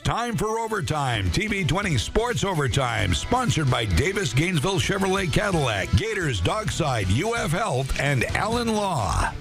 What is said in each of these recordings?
time for Overtime, TV20 Sports Overtime, sponsored by Davis Gainesville Chevrolet Cadillac, Gators Dockside, UF Health, and Allen Law.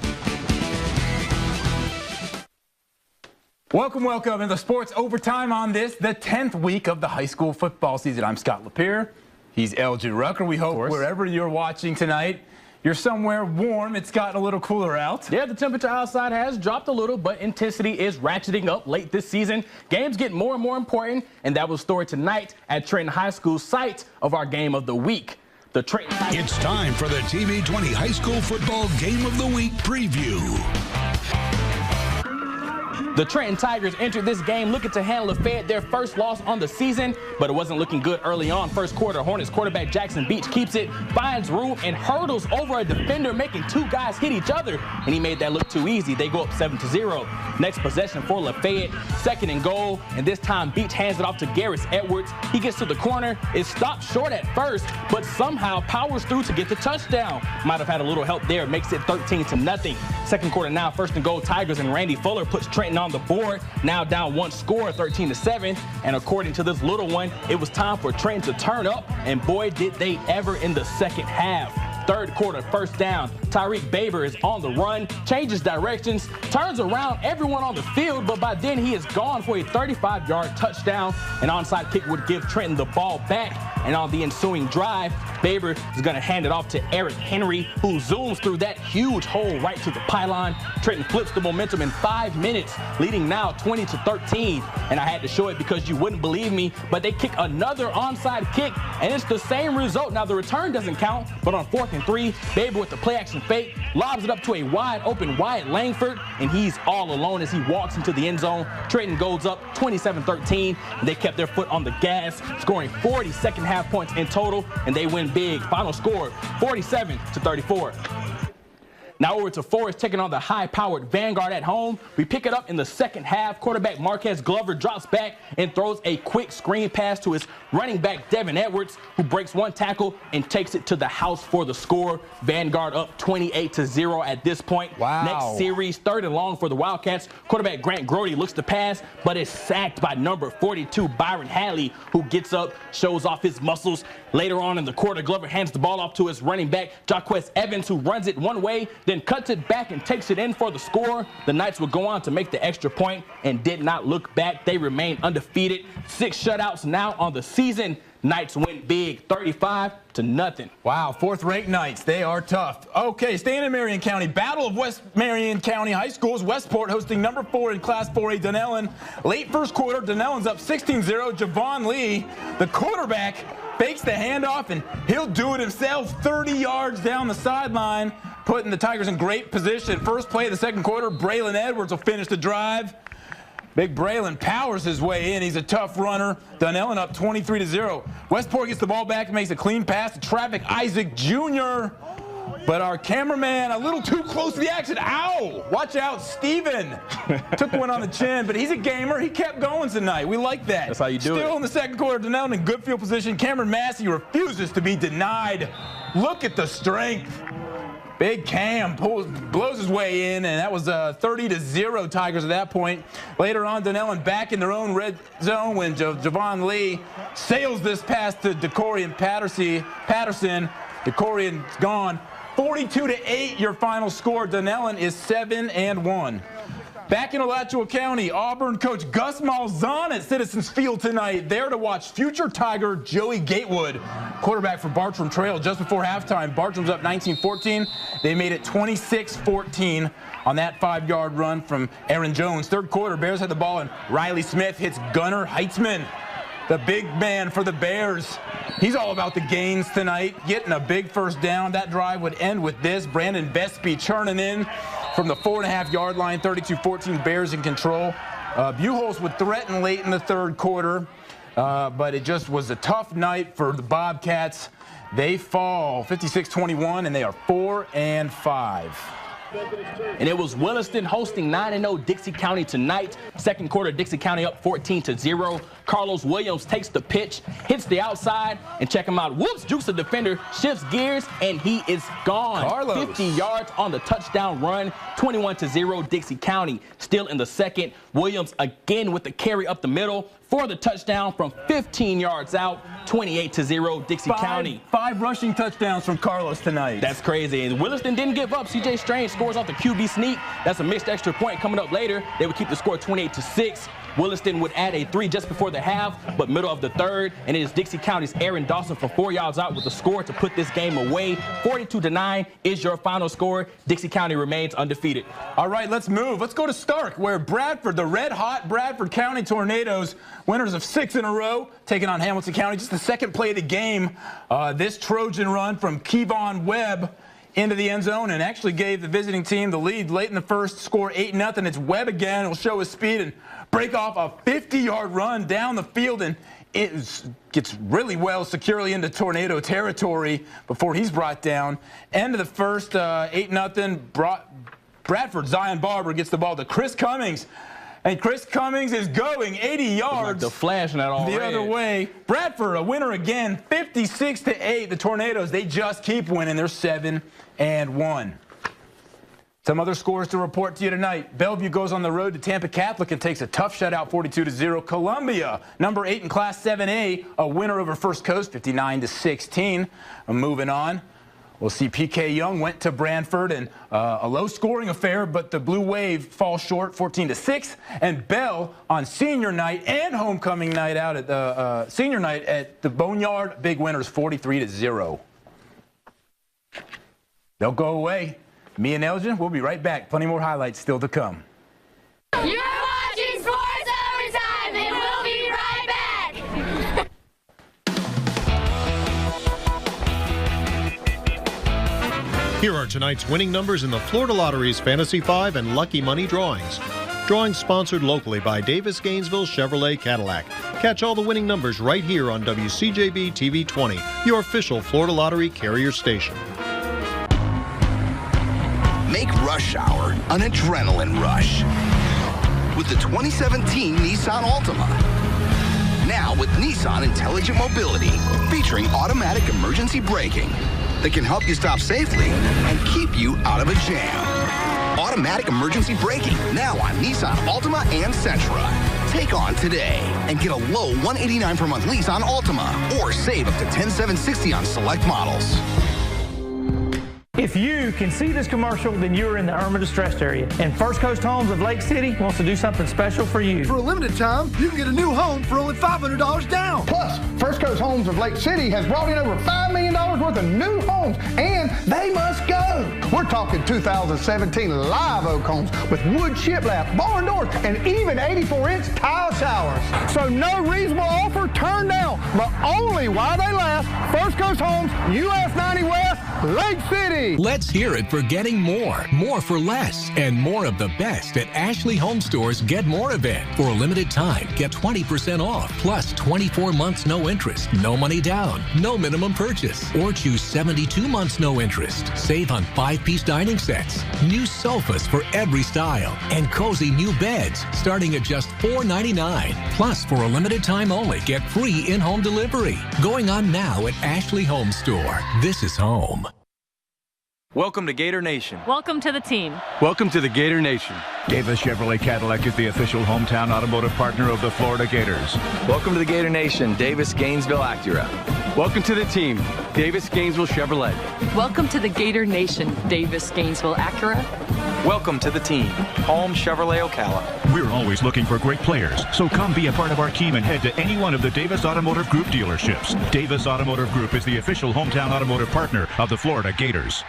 Welcome in the Sports Overtime on this, the 10th week of the high school football season. I'm Scott Lapierre. He's Elgin Rucker. We hope wherever you're watching tonight, you're somewhere warm. It's gotten a little cooler out. Yeah, the temperature outside has dropped a little, but intensity is ratcheting up late this season. Games get more and more important, and that was the story tonight at Trenton High School, site of our game of the week. It's time for the TV20 High School Football Game of the Week preview. The Trenton Tigers entered this game looking to hand Lafayette their first loss on the season, but it wasn't looking good early on. First quarter, Hornets quarterback Jackson Beach keeps it, finds room, and hurdles over a defender, making two guys hit each other, and he made that look too easy. They go up 7-0. Next possession for Lafayette, 2nd and goal, and this time Beach hands it off to Garris Edwards. He gets to the corner, is stopped short at first, but somehow powers through to get the touchdown. Might have had a little help there, makes it 13-0. Second quarter now, 1st and goal, Tigers, and Randy Fuller puts Trenton on the board, now down one score, 13-7, and according to this little one, it was time for Trenton to turn up, and boy did they ever in the second half. Third quarter, 1st down, Tyreek Baber is on the run, changes directions, turns around everyone on the field, but by then he is gone for a 35-yard touchdown. An onside kick would give Trenton the ball back, and on the ensuing drive, Baber is going to hand it off to Eric Henry, who zooms through that huge hole right to the pylon. Trenton flips the momentum in 5 minutes, leading now 20-13. And I had to show it because you wouldn't believe me, but they kick another onside kick, and it's the same result. Now, the return doesn't count, but on 4th and 3, Baber with the play-action fake lobs it up to a wide-open Wyatt Langford, and he's all alone as he walks into the end zone. Trenton goes up 27-13, and they kept their foot on the gas, scoring 40 second-half points in total, and they win big. Final score, 47-34. Now over to Forest taking on the high-powered Vanguard at home. We pick it up in the second half. Quarterback Marquez Glover drops back and throws a quick screen pass to his running back Devin Edwards, who breaks one tackle and takes it to the house for the score. Vanguard up 28-0 at this point. Wow. Next series, 3rd and long for the Wildcats. Quarterback Grant Grody looks to pass, but is sacked by number 42, Byron Hadley, who gets up, shows off his muscles. Later on in the quarter, Glover hands the ball off to his running back, Jaquez Evans, who runs it one way, then cuts it back and takes it in for the score. The Knights would go on to make the extra point and did not look back. They remain undefeated. 6 shutouts now on the season. Knights win big, 35-0. Wow, 4th-ranked Knights. They are tough. Okay, staying in Marion County. Battle of West Marion County High Schools. Westport hosting number 4 in Class 4A, Dunellen. Late first quarter, Dunellen's up 16-0. Javon Lee, the quarterback, fakes the handoff, and he'll do it himself 30 yards down the sideline, putting the Tigers in great position. First play of the second quarter, Braylon Edwards will finish the drive. Big Braylon powers his way in. He's a tough runner. Dunellen up 23-0. Westport gets the ball back and makes a clean pass to Traffic Isaac Jr., but our cameraman a little too close to the action. Ow! Watch out, Steven. Took one on the chin, but he's a gamer. He kept going tonight. We like that. That's how you do it. Still in the second quarter, Dunellen in good field position. Cameron Massey refuses to be denied. Look at the strength. Big Cam blows his way in, and that was 30-0 Tigers at that point. Later on, Dunellen back in their own red zone when Javon Lee sails this pass to DeCorian Patterson. DeCorian's gone. 42-8 your final score. Dunellen is 7-1. Back in Alachua County, Auburn coach Gus Malzahn at Citizens Field tonight, there to watch future Tiger Joey Gatewood, quarterback for Bartram Trail. Just before halftime, Bartram's up 19-14. They made it 26-14 on that 5-yard run from Aaron Jones. Third quarter, Bears had the ball, and Riley Smith hits Gunnar Heitzman, the big man for the Bears. He's all about the gains tonight, getting a big first down. That drive would end with this. Brandon Bestby churning in from the 4.5-yard line, 32-14, Bears in control. Buchholz would threaten late in the third quarter, but it just was a tough night for the Bobcats. They fall 56-21, and they are 4-5. And it was Williston hosting 9-0 Dixie County tonight. Second quarter, Dixie County up 14-0. Carlos Williams takes the pitch, hits the outside, and check him out. Whoops, jukes the defender, shifts gears, and he is gone. Carlos. 50 yards on the touchdown run, 21-0 Dixie County. Still in the second, Williams again with the carry up the middle for the touchdown from 15 yards out, 28-0 Dixie County. 5 rushing touchdowns from Carlos tonight. That's crazy. And Williston didn't give up. C.J. Strange scores off the QB sneak. That's a missed extra point coming up later. They would keep the score 28-6. Williston would add a 3 just before the half, but middle of the third, and it is Dixie County's Aaron Dawson from 4 yards out with the score to put this game away. 42-9 is your final score. Dixie County remains undefeated. All right, let's move. Let's go to Stark, where Bradford, the red-hot Bradford County Tornadoes, winners of 6 in a row, taking on Hamilton County. Just the second play of the game. This Trojan run from Kevon Webb into the end zone and actually gave the visiting team the lead late in the first, score 8-0. It's Webb again. He'll show his speed and break off a 50-yard run down the field, and it gets really well securely into Tornado territory before he's brought down. End of the first, 8-0. Bradford Zion Barber gets the ball to Chris Cummings. And Chris Cummings is going 80 yards. Like the flash in that all the red. other way. Bradford, a winner again, 56-8. The Tornadoes, they just keep winning. They're 7-1. Some other scores to report to you tonight. Bellevue goes on the road to Tampa Catholic and takes a tough shutout, 42-0. Columbia, number 8 in Class 7A, a winner over First Coast, 59-16. Moving on. We'll see PK Young went to Brantford and a low-scoring affair, but the Blue Wave falls short, 14-6. And Bell on senior night and homecoming night out at the senior night at the Boneyard, big winners, 43-0. They'll go away. Me and Elgin, we'll be right back. Plenty more highlights still to come. You're watching Sports Overtime, and we'll be right back. Here are tonight's winning numbers in the Florida Lottery's Fantasy 5 and Lucky Money drawings. Drawings sponsored locally by Davis Gainesville Chevrolet Cadillac. Catch all the winning numbers right here on WCJB TV 20, your official Florida Lottery carrier station. Make rush hour an adrenaline rush with the 2017 Nissan Altima. Now with Nissan Intelligent Mobility, featuring automatic emergency braking that can help you stop safely and keep you out of a jam. Automatic emergency braking now on Nissan Altima and Sentra. Take on today and get a low $189 per month lease on Altima or save up to $10,760 on select models. If you can see this commercial, then you're in the Irma distressed area. And First Coast Homes of Lake City wants to do something special for you. For a limited time, you can get a new home for only $500 down. Plus, First Coast Homes of Lake City has brought in over $5 million worth of new homes, and they must go. We're talking 2017 live oak homes with wood shiplap, barn doors, and even 84-inch tile showers. So no reasonable offer turned down, but only while they last. First Coast Homes, US 90 West, Lake City. Let's hear it for getting more for less, and more of the best at Ashley Home Store's Get More event. For a limited time, get 20% off, plus 24 months no interest, no money down, no minimum purchase, or choose 72 months no interest. Save on 5-piece dining sets, new sofas for every style, and cozy new beds starting at just $4.99. Plus, for a limited time only, get free in-home delivery. Going on now at Ashley Home Store. This is home. Welcome to Gator Nation. Welcome to the team. Welcome to the Gator Nation. Davis Chevrolet Cadillac is the official hometown automotive partner of the Florida Gators. Welcome to the Gator Nation, Davis Gainesville Acura. Welcome to the team, Davis Gainesville Chevrolet. Welcome to the Gator Nation, Davis Gainesville Acura. Welcome to the team, Home Chevrolet Ocala. We're always looking for great players, so come be a part of our team and head to any one of the Davis Automotive Group dealerships. Davis Automotive Group is the official hometown automotive partner of the Florida Gators.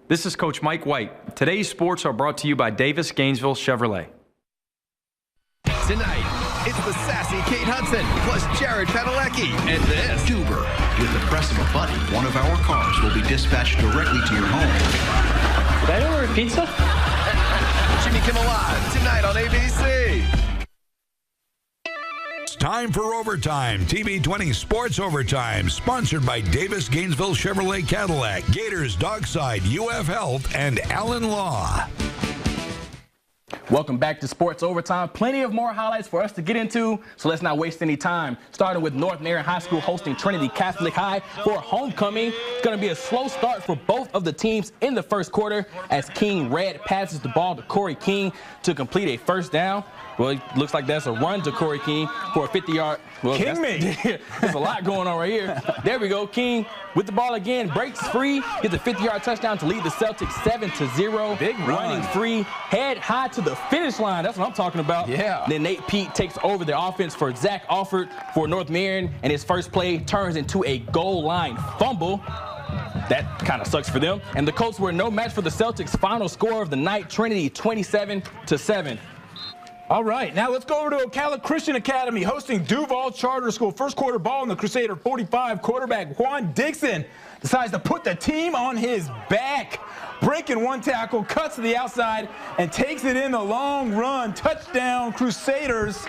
This is Coach Mike White. Today's sports are brought to you by Davis Gainesville Chevrolet. Tonight, it's the sassy Kate Hudson plus Jared Padalecki and this Uber. With the press of a button, one of our cars will be dispatched directly to your home. Did I order pizza? Jimmy Kimmel Live tonight on ABC. time for Overtime. TV20 Sports Overtime, sponsored by Davis Gainesville Chevrolet Cadillac, Gators Dockside, UF Health, and Allen Law. Welcome back to Sports Overtime. Plenty of more highlights for us to get into, so let's not waste any time. Starting with North Marion High School hosting Trinity Catholic High for homecoming. It's going to be a slow start for both of the teams in the first quarter as King Red passes the ball to Corey King to complete a first down. Well, it looks like that's a run to Corey King for a 50-yard. Well, King me. There's a lot going on right here. There we go. King with the ball again, breaks free, gets a 50-yard touchdown to lead the Celtics 7-0. Big run. Running free, head high to the finish line. That's what I'm talking about. Yeah. Then Nate Pete takes over the offense for Zach Alford for North Marion, and his first play turns into a goal line fumble. That kind of sucks for them. And the Colts were no match for the Celtics. Final score of the night, Trinity 27-7. All right, now let's go over to Ocala Christian Academy hosting Duval Charter School. First quarter ball in the Crusader 45. Quarterback Juan Dixon decides to put the team on his back. Breaking one tackle, cuts to the outside, and takes it in the long run. Touchdown Crusaders.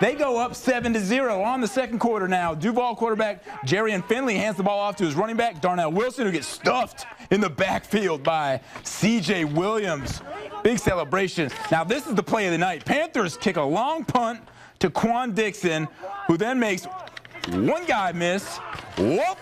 They go up 7-0 on the second quarter now. Duval quarterback Jerry Finley hands the ball off to his running back, Darnell Wilson, who gets stuffed in the backfield by C.J. Williams. Big celebration. Now, this is the play of the night. Panthers kick a long punt to Quan Dixon, who then makes one guy miss. Whoop.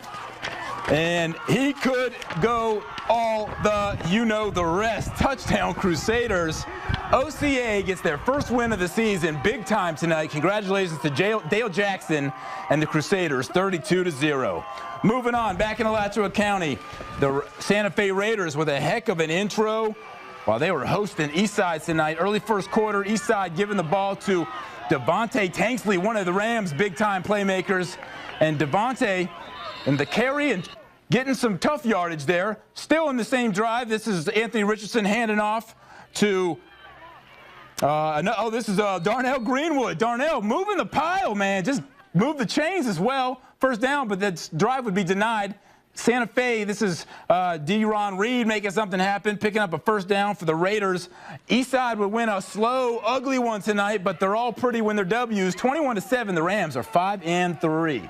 And he could go all the rest. Touchdown Crusaders. OCA gets their first win of the season, big time tonight. Congratulations to Dale Jackson and the Crusaders, 32-0. Moving on, back in Alachua County, the Santa Fe Raiders with a heck of an intro while they were hosting Eastside tonight. Early first quarter, Eastside giving the ball to Devontae Tanksley, one of the Rams' big-time playmakers. And Devontae in the carry and getting some tough yardage there. Still in the same drive. This is Anthony Richardson handing off to this is Darnell Greenwood. Darnell moving the pile, man. Just move the chains as well. First down, but that drive would be denied. Santa Fe, this is D-Ron Reed making something happen, picking up a first down for the Raiders. Eastside would win a slow, ugly one tonight, but they're all pretty when they're W's. 21-7, the Rams are 5-3.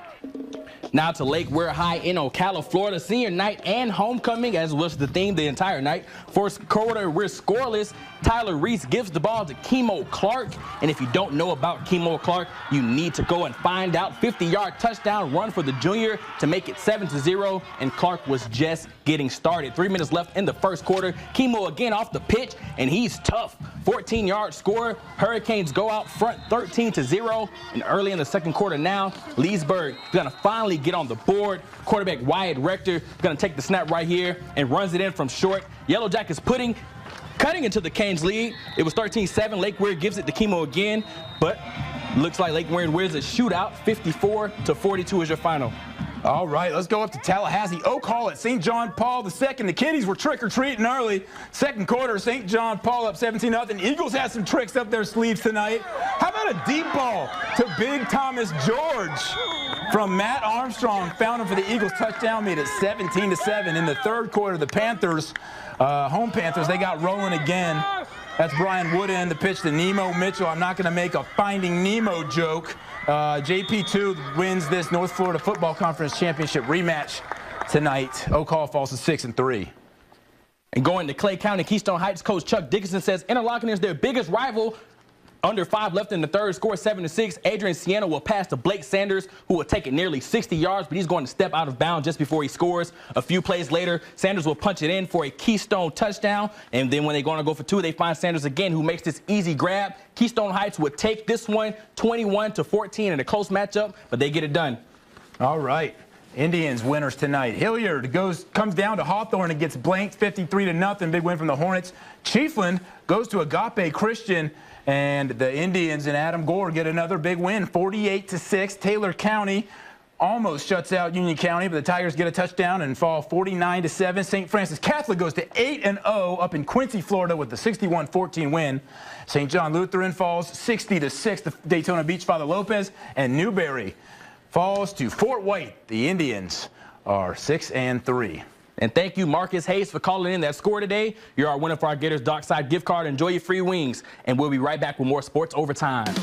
Now to Lake Weir High in Ocala, Florida. Senior night and homecoming, as was the theme the entire night. First quarter, we're scoreless. Tyler Reese gives the ball to Kimo Clark. And if you don't know about Kimo Clark, you need to go and find out. 50-yard touchdown run for the junior to make it 7-0. And Clark was just getting started. 3 minutes left in the first quarter. Kimo again off the pitch, and he's tough. 14-yard score. Hurricanes go out front 13-0. And early in the second quarter now, Leesburg going to finally get on the board. Quarterback Wyatt Rector going to take the snap right here and runs it in from short. Yellow Jackets cutting into the Canes lead. It was 13-7. Lake Weir gives it to Kimo again, but looks like Lake Weir wins a shootout. 54-42 is your final. All right, let's go up to Tallahassee. Oak Hall at St. John Paul II. The kiddies were trick-or-treating early. Second quarter, St. John Paul up 17-0. Eagles had some tricks up their sleeves tonight. How about a deep ball to Big Thomas George from Matt Armstrong? Found him for the Eagles touchdown, made it 17-7. In the third quarter, the Panthers, home Panthers, they got rolling again. That's Brian Woodend, the pitch to Nemo Mitchell. I'm not going to make a Finding Nemo joke. JP2 wins this North Florida Football Conference Championship rematch tonight. Oak Hall falls to 6-3. And going to Clay County, Keystone Heights coach Chuck Dickinson says Interlochen is their biggest rival. Under 5 left in the third, score 7-6. Adrian Sienna will pass to Blake Sanders, who will take it nearly 60 yards, but he's going to step out of bounds just before he scores. A few plays later, Sanders will punch it in for a Keystone touchdown. And then when they're going to go for 2, they find Sanders again, who makes this easy grab. Keystone Heights would take this one 21-14 in a close matchup, but they get it done. All right. Indians winners tonight. Hilliard comes down to Hawthorne and gets blanked 53-0. Big win from the Hornets. Chiefland goes to Agape Christian. And the Indians and Adam Gore get another big win, 48-6. Taylor County almost shuts out Union County, but the Tigers get a touchdown and fall 49-7. St. Francis Catholic goes to 8-0 up in Quincy, Florida with the 61-14 win. St. John Lutheran falls 60-6 to Daytona Beach, Father Lopez. And Newberry falls to Fort White. The Indians are 6-3. And thank you, Marcus Hayes, for calling in that score today. You're our winner for our Gators Dockside gift card. Enjoy your free wings. And we'll be right back with more Sports Overtime.